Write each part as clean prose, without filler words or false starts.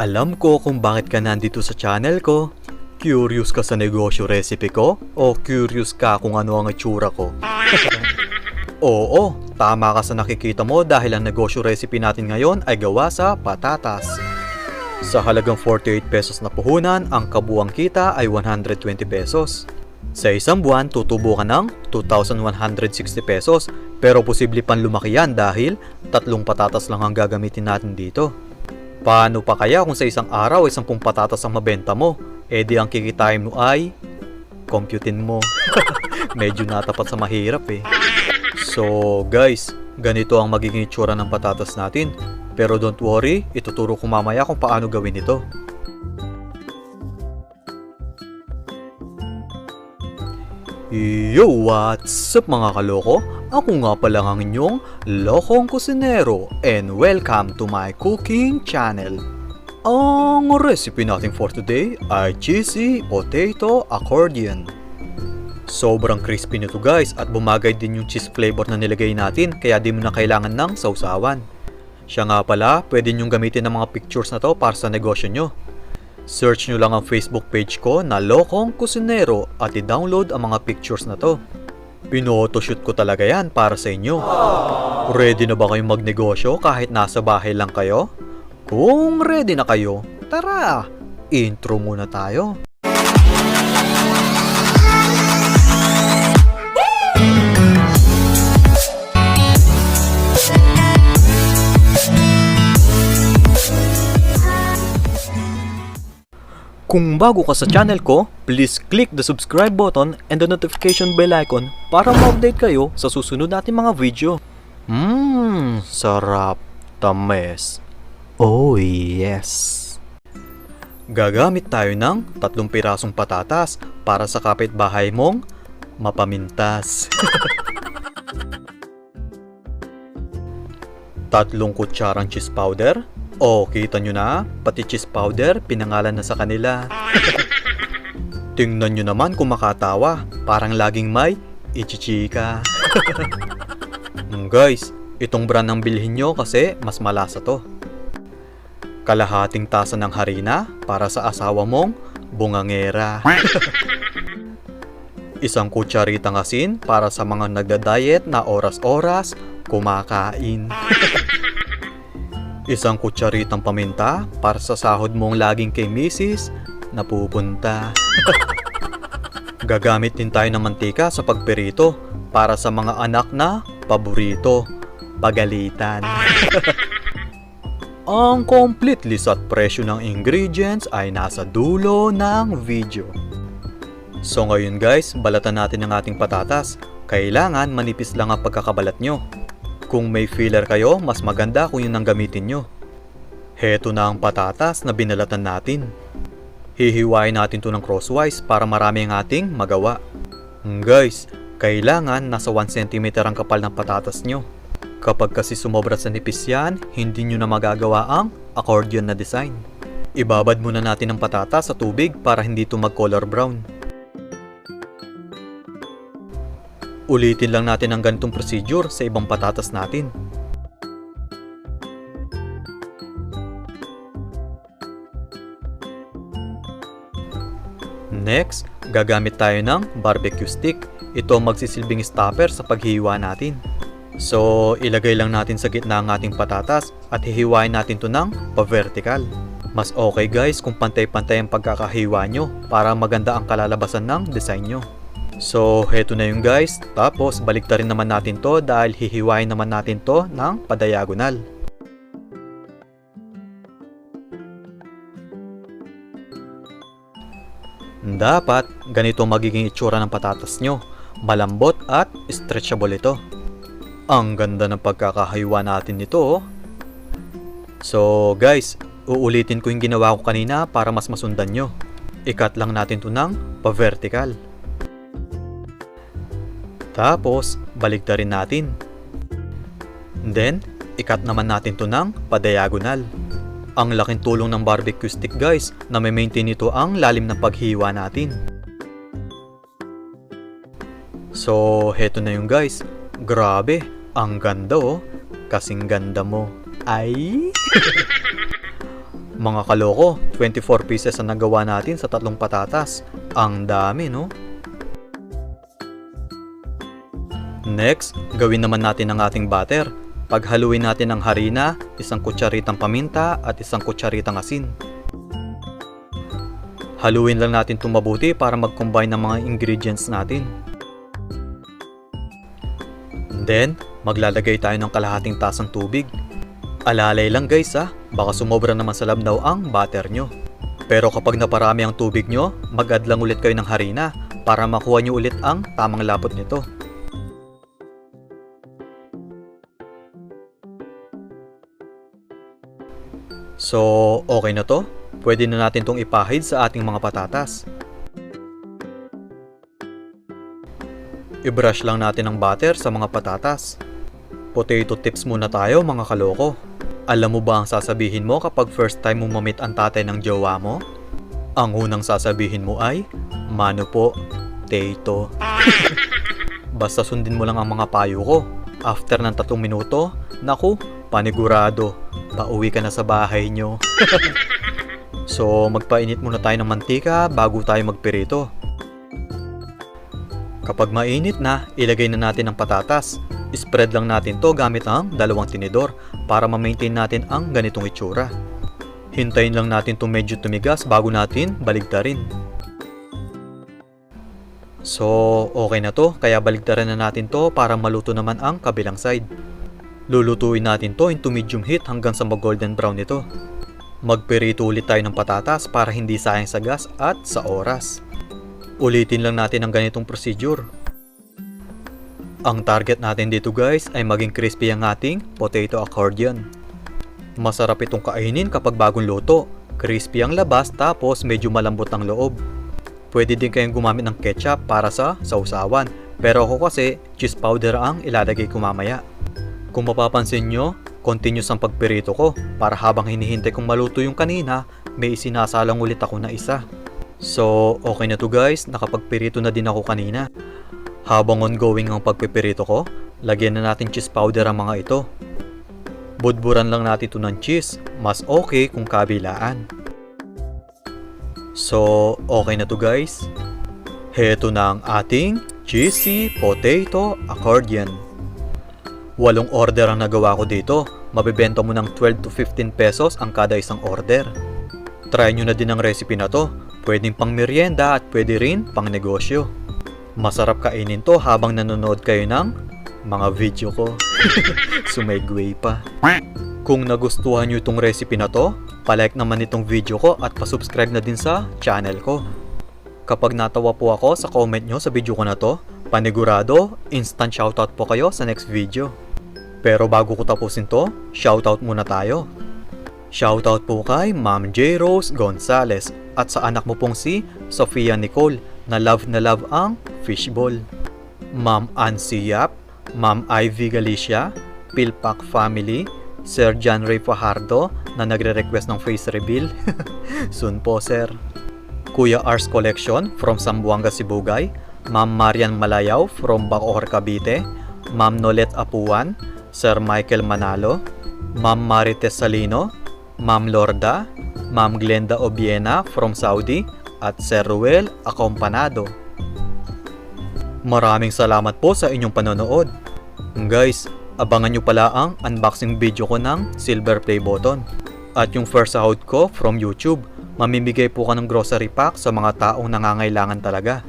Alam ko kung bakit ka nandito sa channel ko. Curious ka sa negosyo recipe ko? O curious ka kung ano ang itsura ko? Oo, tama ka sa nakikita mo dahil ang negosyo recipe natin ngayon ay gawa sa patatas. Sa halagang 48 pesos na puhunan, ang kabuang kita ay 120 pesos. Sa isang buwan, tutubo ka ng 2,160 pesos. Pero posible pang lumaki yan dahil 3 patatas lang ang gagamitin natin dito. Paano pa kaya kung sa isang araw ay 10 patatas ang mabenta mo? E di ang kikitain mo ay computein mo. Medyo natapat sa mahirap eh. So guys, ganito ang magiging itsura ng patatas natin. Pero don't worry, ituturo ko mamaya kung paano gawin ito. Yo, what's up mga kaloko? Ako nga pala ang inyong lokong kusinero and welcome to my cooking channel. Ang recipe natin for today ay Cheesy Potato Accordion. Sobrang crispy nito guys at bumagay din yung cheese flavor na nilagay natin kaya di mo na kailangan ng sausawan. Siya nga pala, pwede nyong gamitin ng mga pictures na to para sa negosyo nyo. Search nyo lang ang Facebook page ko na Lokong Kusinero at i-download ang mga pictures na to. Pinotoshoot ko talaga yan para sa inyo. Ready na ba kayong magnegosyo kahit nasa bahay lang kayo? Kung ready na kayo, tara! Intro muna tayo. Kung bago ka sa channel ko, please click the subscribe button and the notification bell icon para ma-update kayo sa susunod nating mga video. Sarap, tamis. Oh yes! Gagamit tayo ng 3 pirasong patatas para sa kapitbahay mong mapamintas. 3 kutsarang cheese powder. Oh, kita nyo na, pati cheese powder, pinangalan na sa kanila. Tingnan nyo naman kung makatawa, parang laging may ichichika. Guys, itong brand ang bilhin nyo kasi mas malasa to. Kalahating tasa ng harina para sa asawa mong bungangera. 1 kutsaritang asin para sa mga nagda-diet na oras-oras kumakain. 1 kutsaritang paminta para sa sahod mong laging kay misis na pupunta. Gagamit din tayo ng mantika sa pagperito para sa mga anak na paborito, pagalitan. Ang complete list at presyo ng ingredients ay nasa dulo ng video. So ngayon guys, balatan natin ang ating patatas. Kailangan manipis lang ang pagkakabalat nyo. Kung may filler kayo, mas maganda kung yun ang gamitin nyo. Heto na ang patatas na binalatan natin. Hihiwain natin to ng crosswise para marami ang ating magawa. Guys, kailangan nasa 1 cm ang kapal ng patatas nyo. Kapag kasi sumobra sa nipis yan, hindi nyo na magagawa ang accordion na design. Ibabad muna natin ang patatas sa tubig para hindi to mag-color brown. Ulitin lang natin ang ganitong procedure sa ibang patatas natin. Next, gagamit tayo ng BBQ Stick. Ito ang magsisilbing stopper sa paghihiwa natin. So, ilagay lang natin sa gitna ang ating patatas at hihiwain natin ito ng pa-vertical. Mas okay guys kung pantay-pantay ang pagkakahiwa nyo para maganda ang kalalabasan ng design nyo. So, heto na yung guys. Tapos, baliktarin naman natin to dahil hihiwain naman natin to ng padiagonal. Dapat, ganito magiging itsura ng patatas nyo. Malambot at stretchable ito. Ang ganda ng pagkakahiwa natin nito. So, guys, uulitin ko yung ginawa ko kanina para mas masundan nyo. I-cut lang natin to ng pa-vertical. Tapos, baliktarin natin. Then, i-cut naman natin to ng pa-diagonal. Ang laking tulong ng BBQ Stick guys na may maintain ito ang lalim ng paghiwa natin. So, heto na yung guys. Grabe, ang ganda oh. Kasing ganda mo. Ay! Mga kaloko, 24 pieces ang nagawa natin sa tatlong patatas. Ang dami, no? Next, gawin naman natin ang ating batter. Paghaluin natin ang harina, isang kutsaritang paminta at isang kutsaritang asin. Haluin lang natin itong mabuti para mag-combine ng mga ingredients natin. Then, maglalagay tayo ng kalahating tasang tubig. Alalay lang guys baka sumobra naman sa labnaw ang batter nyo. Pero kapag naparami ang tubig nyo, mag-add lang ulit kayo ng harina para makuha nyo ulit ang tamang lapot nito. So, okay na to. Pwede na natin tong ipahid sa ating mga patatas. I-brush lang natin ang butter sa mga patatas. Potato tips muna tayo mga kaloko. Alam mo ba ang sasabihin mo kapag first time mo mamit ang tatay ng jowa mo? Ang unang sasabihin mo ay, mano po, tato. Basta sundin mo lang ang mga payo ko. After ng 3 minuto, naku, panigurado, pauwi ka na sa bahay nyo. So, magpainit muna tayo ng mantika bago tayo magpirito. Kapag mainit na, ilagay na natin ang patatas. Spread lang natin to gamit ang 2 tinidor para ma-maintain natin ang ganitong itsura. Hintayin lang natin to medyo tumigas bago natin baligtarin. So, okay na to, kaya baligtarin na natin to para maluto naman ang kabilang side. Lulutuin natin to into medium heat hanggang sa mag-golden brown ito. Magpirito ulit tayo ng patatas para hindi sayang sa gas at sa oras. Ulitin lang natin ang ganitong procedure. Ang target natin dito guys ay maging crispy ang ating potato accordion. Masarap itong kainin kapag bagong luto. Crispy ang labas tapos medyo malambot ang loob. Pwede din kayong gumamit ng ketchup para sa sausawan. Pero ako kasi cheese powder ang ilalagay ko mamaya. Kung mapapansin nyo, continuous ang pagpirito ko para habang hinihintay kong maluto yung kanina, may isinasalang ulit ako na isa. So, okay na to guys, nakapagpirito na din ako kanina. Habang ongoing ang pagpipirito ko, lagyan na natin cheese powder ang mga ito. Budburan lang natin ito ng cheese, mas okay kung kabilaan. So, okay na to guys. Heto na ang ating Cheesy Potato Accordion. 8 order ang nagawa ko dito. Mabibenta mo ng 12 to 15 pesos ang kada isang order. Try nyo na din ang recipe na to. Pwedeng pang merienda at pwede rin pang negosyo. Masarap kainin to habang nanonood kayo ng mga video ko. Sumegway pa. Kung nagustuhan nyo itong recipe na to, palike naman itong video ko at pasubscribe na din sa channel ko. Kapag natawa po ako sa comment nyo sa video ko na to, panigurado, instant shoutout po kayo sa next video. Pero bago ko tapusin to, shoutout muna tayo. Shoutout po kay Ma'am J. Rose Gonzales at sa anak mo pong si Sofia Nicole na love ang fishball. Ma'am Ansi Yap, Ma'am Ivy Galicia, Pilpak Family, Sir John Ray Fajardo na nagre-request ng face reveal. Soon po sir. Kuya Ars Collection from Zamboanga Sibugay, Ma'am Marian Malayaw from Bacoor Cavite, Ma'am Nolet Apuan, Sir Michael Manalo, Ma'am Marites Salino, Ma'am Lorda, Ma'am Glenda Obiena from Saudi, at Sir Ruel Acompanado. Maraming salamat po sa inyong panonood. Guys, abangan nyo pala ang unboxing video ko ng silver play button. At yung first sahod ko from YouTube, mamimigay po ka ng grocery pack sa mga taong nangangailangan talaga.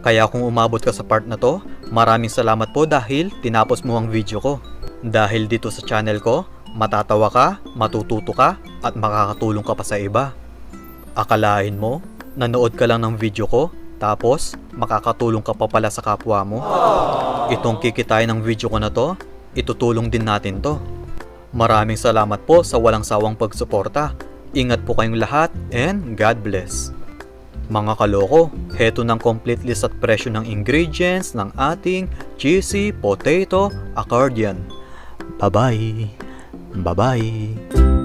Kaya kung umabot ka sa part na to, maraming salamat po dahil tinapos mo ang video ko. Dahil dito sa channel ko, matatawa ka, matututo ka, at makakatulong ka pa sa iba. Akalain mo, nanood ka lang ng video ko, tapos makakatulong ka pa pala sa kapwa mo. Itong kikitain ng video ko na to, itutulong din natin to. Maraming salamat po sa walang sawang pagsuporta. Ingat po kayong lahat and God bless. Mga kaloko, heto ng complete list at presyo ng ingredients ng ating Cheesy Potato Accordion. Bye-bye! Bye-bye!